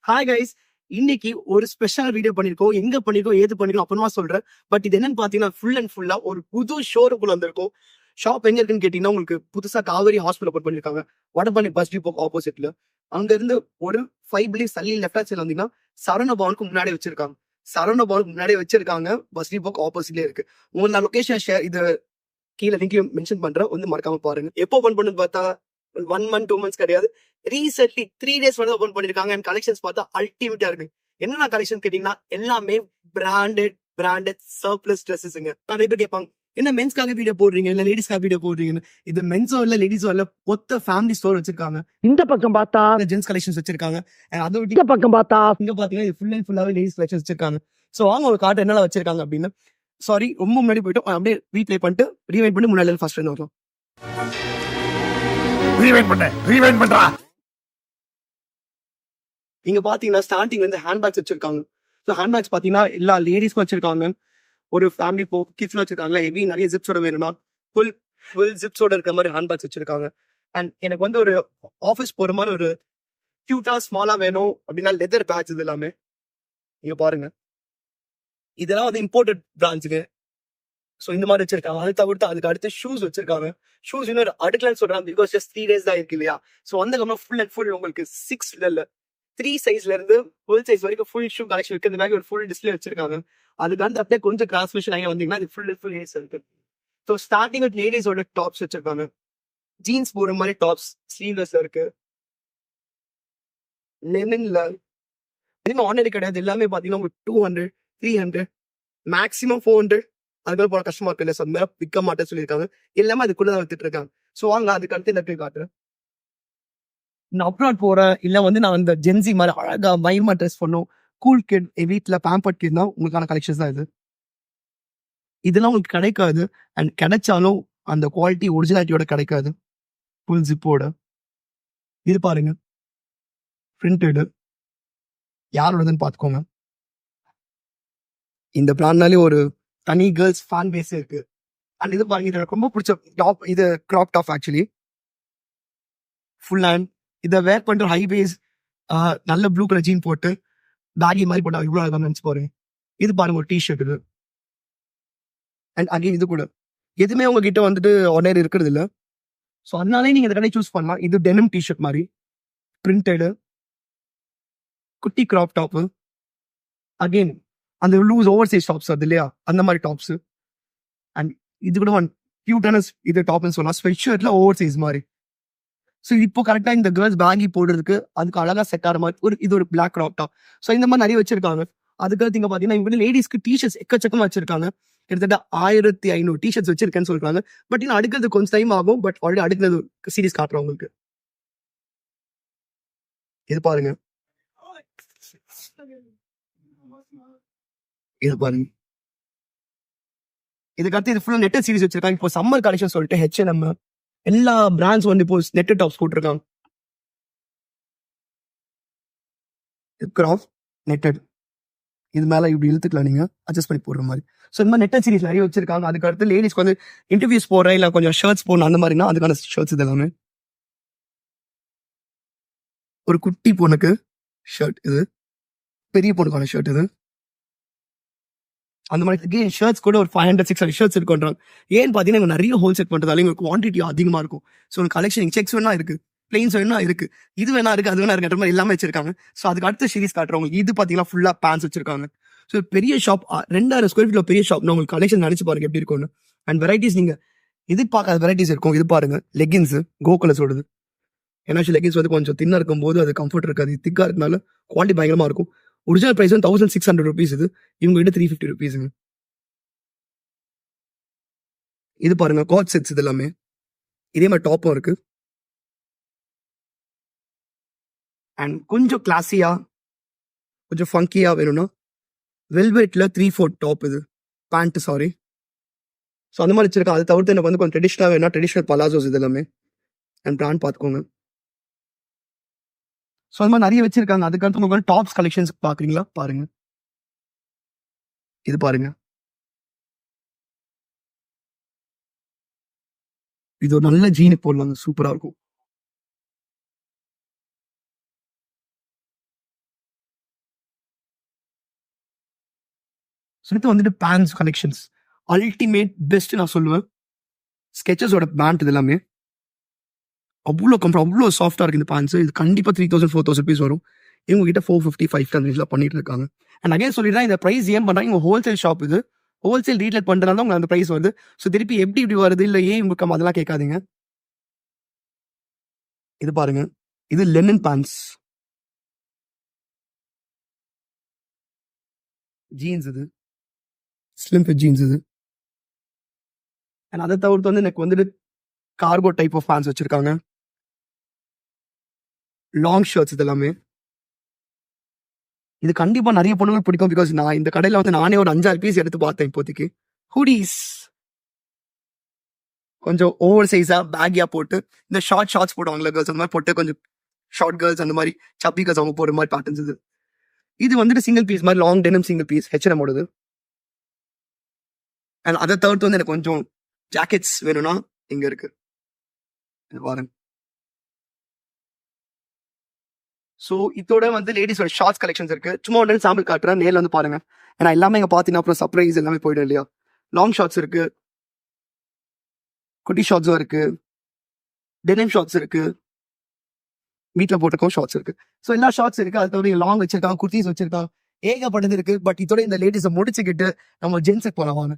Hi guys, இன்னைக்கு ஒரு special video பண்ணிருக்கோம். எங்க பண்ணிருக்கோம், ஏது பண்ணிருக்கோம் அப்புறமா சொல்றேன். பட் இது என்னன்னு பாத்தீங்கன்னா ஃபுல் அண்ட் ஃபுல்லா ஒரு புது ஷோரூம்குள்ள வந்திருக்கும். ஷாப் எங்க இருக்குன்னு கேட்டீங்கன்னா, உங்களுக்கு புதுசா காவேரி ஹாஸ்பிட்டல் ஓப்பன் பண்ணிருக்காங்க. வடபழனி பஸ் டிப்போ ஆப்போசிட்ல. அங்க இருந்து ஒரு 5 பில்டிங் தள்ளி லெஃப்ட் ஹேண்ட் சைடுல வந்தீங்கன்னா சரவண பவனுக்கு முன்னாடி வச்சிருக்காங்க. சரவண பவனுக்கு முன்னாடி வச்சிருக்காங்க. பஸ் டிப்போக்கு ஆப்போசிட்லயே இருக்கு. உங்களுக்கு நான் லொகேஷன் ஷேர் இது கீழே லிங்க்லயும் மென்ஷன் பண்றேன், வந்து மறக்காம பாருங்க. எப்போ ஓபன் பண்ணுன்னு பார்த்தா 1 மந்த் 2 மந்த்ஸ் கிடையாது, ரீசென்ட்லி 3 டேஸ் வந்து ஓபன் பண்ணிருக்காங்க. அண்ட் கலெக்ஷன்ஸ் பார்த்தா அல்டிமேட்டா இருக்கு. என்னென்ன கலெக்ஷன் கேட்டீங்கன்னா எல்லாமே பிராண்டட் சர்ப்ளஸ் ட்ரெஸ்ஸஸ்ங்க. நிறைய பேர் கேட்பாங்க, என்ன மென்ஸ்க்காக வீடியோ போடுறீங்க இல்ல லேடிஸ்க்காக வீடியோ போடுறீங்கன்னு. இது மென்ஸோ இல்ல லேடிஸோ இல்ல, மொத்த ஃபேமிலி ஸ்டோர் வச்சிருக்காங்க. இந்த பக்கம் பார்த்தா ஜென்ஸ் கலெக்ஷன்ஸ் வச்சிருக்காங்க. அதோட இந்த பக்கம் பார்த்தா இங்க பாத்தீங்கன்னா இது ஃபுல் அண்ட் ஃபுல்லாவே லேடிஸ் கலெக்ஷன்ஸ் வச்சிருக்காங்க. சோ வாங்க ஒரு கார்டு என்னெல்லாம் வச்சிருக்காங்க அப்படின்னு. சாரி, ரொம்ப முன்னாடி போயிட்டோம். அப்படியே ரீப்ளே பண்ணிட்டு ரீவைண்ட் பண்ணி முன்னாடி ஃபர்ஸ்ட் இருந்து வரலாம். ரீவைண்ட் பண்றா. இங்க பாத்தீங்கன்னா ஸ்டார்டிங் வந்து ஹேண்ட்பேக்ஸ் வச்சிருக்காங்க. ஸோ ஹேண்ட்பேக்ஸ் பாத்தீங்கன்னா எல்லா லேடிஸ்க்கும் வச்சிருக்காங்க. ஒரு ஃபேமிலி போ கிட்ஸ் வச்சிருக்காங்க. ஹெவி நிறைய ஜிப்ஸோட வேணும்னா ஃபுல் ஜிப்ஸோட இருக்க மாதிரி ஹேண்ட்பேக்ஸ் வச்சிருக்காங்க. அண்ட் எனக்கு வந்து ஒரு ஆஃபீஸ் போற மாதிரி ஒரு கியூட்டா ஸ்மாலா வேணும் அப்படின்னா லெதர் பேட்ச் இது எல்லாமே நீங்க பாருங்க. இதெல்லாம் வந்து இம்போர்ட்டட் பிராண்ட்ஸுங்க. ஸோ இந்த மாதிரி வச்சிருக்காங்க. அது தவிர்த்து அதுக்கு அடுத்து ஷூஸ் வச்சிருக்காங்க. ஷூஸ் இன்னொரு அடுக்கலன்னு சொல்றாங்க, பிகாஸ் ஜஸ்ட் 3 days தான் இருக்கு இல்லையா. ஸோ அந்த ஃபுல் அண்ட் ஃபுல் உங்களுக்கு 6 இல்ல 3 சைஸ்ல இருந்து ஃபுல் சைஸ் வரைக்கும் ஃபுல் ஷூ கலெக்ஷன் இருக்கிறது மாதிரி ஒரு ஃபுல் டிஸ்பிளே வச்சிருக்காங்க. அதுக்கு வந்து அப்படியே கொஞ்சம் டிரான்ஸ்மிஷன் ஆகி வந்தீங்கன்னா இது ஃபுல் ஏஸ் இருக்கு. ஸோ ஸ்டார்டிங் வித் லேடிஸோட டாப்ஸ் வச்சிருக்காங்க. ஜீன்ஸ் போற மாதிரி டாப்ஸ் ஸ்லீவ்லெஸ் இருக்கு. லெனின்ல எதுவுமே ஆர்டினரி கிடையாது. எல்லாமே பாத்தீங்கன்னா உங்களுக்கு 200 300 மேக்ஸிமம் 400 அதுக்கு போன கஷ்டமா இருக்கு இல்ல. சொந்த விற்க மாட்டேன்னு சொல்லியிருக்காங்க. எல்லாமே அதுக்குள்ளதான் வித்துட்டு இருக்காங்க. ஸோ வாங்க அதுக்கு அடுத்து இந்த காட்டுறேன். நான் அப்ராட் போறேன் இல்ல வந்து நான் இந்த ஜென்சி மாதிரி அழகா மயமா ட்ரெஸ் பண்ணும் கூல் கிட் வீட்டுல பேம்பர்ட் கிட் தான் உங்களுக்கான கலெக்ஷன்ஸ் தான் இது. இதெல்லாம் உங்களுக்கு கிடைக்காது. அண்ட் கிடைச்சாலும் அந்த குவாலிட்டி ஒரிஜினாலிட்டியோட கிடைக்காது. ஃபுல் ஜிப்போட இது பாருங்க, பிரிண்டடு யாரோடதுன்னு பாத்துக்கோங்க. இந்த பிராண்ட்னாலே ஒரு தனி கேர்ள்ஸ் ஃபேன் பேஸ் இருக்கு. அண்ட் இது பாருங்க, இது எனக்கு ரொம்ப பிடிச்ச டாப். இது crop top actually full hand. இதை வேர் பண்ணிட்டு ஹைவேஸ் நல்ல ப்ளூ கலர் ஜீன் போட்டு பேகி மாதிரி போட்டா இவ்வளோ அழகாக நினச்சி பாருங்க. இது பாருங்க ஒரு டிஷர்ட் இது. அண்ட் அகைன் இது கூட எதுவுமே உங்ககிட்ட வந்துட்டு ஒன்னேர் இருக்கிறது இல்லை. ஸோ அதனாலே நீங்க இந்த கடையை சூஸ் பண்ணலாம். இது டெனிம் டிஷர்ட் மாதிரி பிரிண்டடு குட்டி கிராப் டாப்பு. அகெயின் அந்த லூஸ் ஓவர் சைஸ் டாப்ஸ் அது இல்லையா, அந்த மாதிரி டாப்ஸ். அண்ட் இது கூட ஒன் கியூட்டான இது டாப்னு சொல்லலாம். ஸ்வெட் ஷர்ட்ல ஓவர் சைஸ் மாதிரி. ஸோ இப்போ கரெக்டாக இந்த கேர்ள்ஸ் பேங்கி போடுறதுக்கு அதுக்கு அழகா செட் ஆகிற மாதிரி இது ஒரு பிளாக் கிராப் டாப். ஸோ இந்த மாதிரி நிறைய வச்சிருக்காங்க. அதுக்கடுத்து இங்க பாத்தீங்கன்னா இவங்க லேடிஸ்க்கு டிஷர்ட்ஸ் எக்கச்சக்கமா வச்சிருக்காங்க. கிட்டத்தட்ட 1500 டிஷர்ட்ஸ் வச்சிருக்கேன்னு சொல்றாங்க. பட் இன்னும் அடுக்கிறது கொஞ்சம் டைம் ஆகும். பட் ஆல்ரெடி அடுக்கிறது சீரீஸ் காட்டுறோம் உங்களுக்கு. இது பாருங்க, இது பாருங்க. இதுக்கடுத்து இது ஃபுல்லா நெட்டட் சீரிஸ் வச்சிருக்காங்க. இப்போ சம்மர் கலெக்ஷன் சொல்லிட்டு H&M எல்லா பிராண்ட்ஸ் வந்து இப்போ நெட்டட் டாப்ஸ் போட்டிருக்காங்க. கிராப் நெட்டட் இது மேல இப்படி இழுத்துக்கலாம், நீங்க அட்ஜஸ்ட் பண்ணி போடுற மாதிரி. ஸோ இந்த மாதிரி நெட்டட் சீரிஸ் நிறைய வச்சிருக்காங்க. அதுக்கு அடுத்து லேடிஸ்க்கு வந்து இன்டர்வியூஸ் போறேன் இல்ல கொஞ்சம் ஷர்ட்ஸ் போடணும் அந்த மாதிரினா அதுக்கான ஷர்ட்ஸ் இது எல்லாமே. ஒரு குட்டி பொண்ணுக்கு ஷர்ட் இது, பெரிய பொண்ணுக்கான ஷர்ட் இது. அந்த மாதிரி ஷர்ட்ஸ் கூட ஒரு 500-600 ஷர்ட்ஸ் இருக்குன்றாங்க. ஏன்னு பாத்தீங்கன்னா நிறைய ஹோல்சேல் பண்றதால உங்களுக்கு குவான்டிட்டி அதிகமா இருக்கும். ஸோ கலெக்ஷன் செக்ஸ் வேணா இருக்கு, பிளெயின்ஸ் வேணா இருக்கு, இது வேணா இருக்கு, அது வேணா இருக்குன்ற மாதிரி எல்லாமே வச்சிருக்காங்க. ஸோ அதுக்கு அடுத்த சீரிஸ் காட்டுறவங்க இது பாத்தீங்கன்னா ஃபுல்லா பேண்ட்ஸ் வச்சிருக்காங்க. ஸோ பெரிய ஷாப் 2000 ஸ்கொயர் ஃபீட்ல பெரிய ஷாப். உங்களுக்கு கலெக்ஷன் நினைச்சு பாருங்க எப்படி இருக்கும்னு. அண்ட் வெரைட்டிஸ் நீங்க எதிர்பார்க்காத வெரைட்டிஸ் இருக்கும். இது பாருங்க லெகின்ஸ் கோ கலர்ஸோடது. ஏன்னா லெகின்ஸ் வந்து கொஞ்சம் தின்னா இருக்கும் போது அது கம்ஃபர்ட் இருக்காது. திக்கா இருக்கனால குவாலிட்டி பயங்கரமா இருக்கும். ஒரிஜினல் பிரைஸ் வந்து 1600 rupees. இது இவங்க கிட்ட 350 rupees. இது பாருங்க காட் செட்ஸ். இது எல்லாமே இதே மாதிரி டாப்பும் இருக்கு. அண்ட் கொஞ்சம் கிளாஸியா கொஞ்சம் ஃபங்கியா வேணும்னா வெல்வெட்ல 3/4 டாப் இது பேண்ட் சாரி. ஸோ அந்த மாதிரி வச்சிருக்கேன். அது தவிர்த்து எனக்கு வந்து கொஞ்சம் ட்ரெடிஷனலா வேணும்னா ட்ரெடிஷனல் பலாசோஸ் இது எல்லாமே. அண்ட் பிராண்ட் பார்த்துக்கோங்க. ஸோ அந்த மாதிரி நிறைய வச்சிருக்காங்க. அதுக்கடுத்து உங்களுக்கு டாப்ஸ் கலெக்ஷன்ஸ் பாக்குறீங்களா பாருங்க. இது பாருங்க, இது ஒரு நல்ல ஜீனுக்கு போடலாங்க, சூப்பரா இருக்கும். அடுத்து வந்துட்டு பேண்ட்ஸ் கலெக்ஷன்ஸ் அல்டிமேட் பெஸ்ட் நான் சொல்லுவேன். ஸ்கெச்சஸோட பேண்ட் இது எல்லாமே அவ்வளோ கம்ஃபர்ட், அவ்வளோ சாஃப்டாக இருக்குது இந்த பேண்ட்ஸ். இது கண்டிப்பாக 3000 4000 பீஸ் வரும். இவங்க கிட்ட 450 500 ரேஞ்சில் பண்ணிட்டு இருக்காங்க. அண்ட் அகைன் சொல்லிடுறேன், இந்த ப்ரைஸ் ஏன் பண்ணுறாங்க, இவங்க ஹோல்சேல் ஷாப், இது ஹோல்சேல் ரீட்டைல் பண்ணுறதுனால தான் உங்களுக்கு அந்த ப்ரைஸ் வருது. ஸோ திருப்பி எப்படி இப்படி வருது, இல்லை ஏன் இவங்க அதெல்லாம் கேட்காதீங்க. இது பாருங்க, இது லெனின் பேண்ட்ஸ் ஜீன்ஸ், இது ஸ்லிம் ஃபிட் ஜீன்ஸ் இது. அண்ட் அதை தவிர்த்து வந்து எனக்கு வந்துட்டு கார்கோ டைப் ஆஃப் பேண்ட்ஸ் வச்சிருக்காங்க, லாங் ஷர்ட்ஸ் இது எல்லாமே. இது கண்டிப்பா நிறைய பொண்ணுங்களுக்கு பிடிக்கும். பிகாஸ் நான் இந்த கடையில வந்து நானே ஒரு 5-6 பீஸ் எடுத்து பார்த்தேன் இப்போதைக்கு. ஹூடிஸ் கொஞ்சம் ஓவர் சைஸா பேக்கியா போட்டு, இந்த ஷார்ட்ஸ் போடுவாங்களா கேர்ள்ஸ், அந்த மாதிரி போட்டு கொஞ்சம் ஷார்ட் கேர்ள்ஸ், அந்த மாதிரி சப்பி கேர்ள்ஸ் அவங்க போடுற மாதிரி பேட்டர்ன்ஸ் இது. இது வந்துட்டு சிங்கிள் பீஸ் மாதிரி long denim single piece H&M ஓடுது. அண்ட் அதை தவிர்த்து வந்து எனக்கு கொஞ்சம் ஜாக்கெட்ஸ் வேணும்னா இங்க இருக்கு, இது பாருங்க. ஸோ இதோட வந்து லேடிஸோட ஷார்ட்ஸ் கலெக்ஷன்ஸ் இருக்கு. சும்மா ஒன்று சாம்பிள் காட்டுறேன், நேரில் வந்து பாருங்க. ஏன்னா எல்லாமே இங்கே பார்த்தீங்கன்னா அப்புறம் சர்ப்ரைஸ் எல்லாமே போயிடும் இல்லையா. லாங் ஷார்ட்ஸ் இருக்கு, குட்டி ஷார்ட்ஸும் இருக்கு, டெனிம் ஷார்ட்ஸ் இருக்கு, வீட்டில் போட்டுக்கும் ஷார்ட்ஸ் இருக்கு. ஸோ எல்லா ஷார்ட்ஸ் இருக்கு. அது தவிர லாங் வச்சிருக்காங்க, குர்த்திஸ் வச்சிருக்காங்க, ஏகப்பட்டது இருக்கு. பட் இதோட இந்த லேடிஸை முடிச்சுக்கிட்டு நம்ம ஜென்ஸுக்கு போகலாம் வாங்க.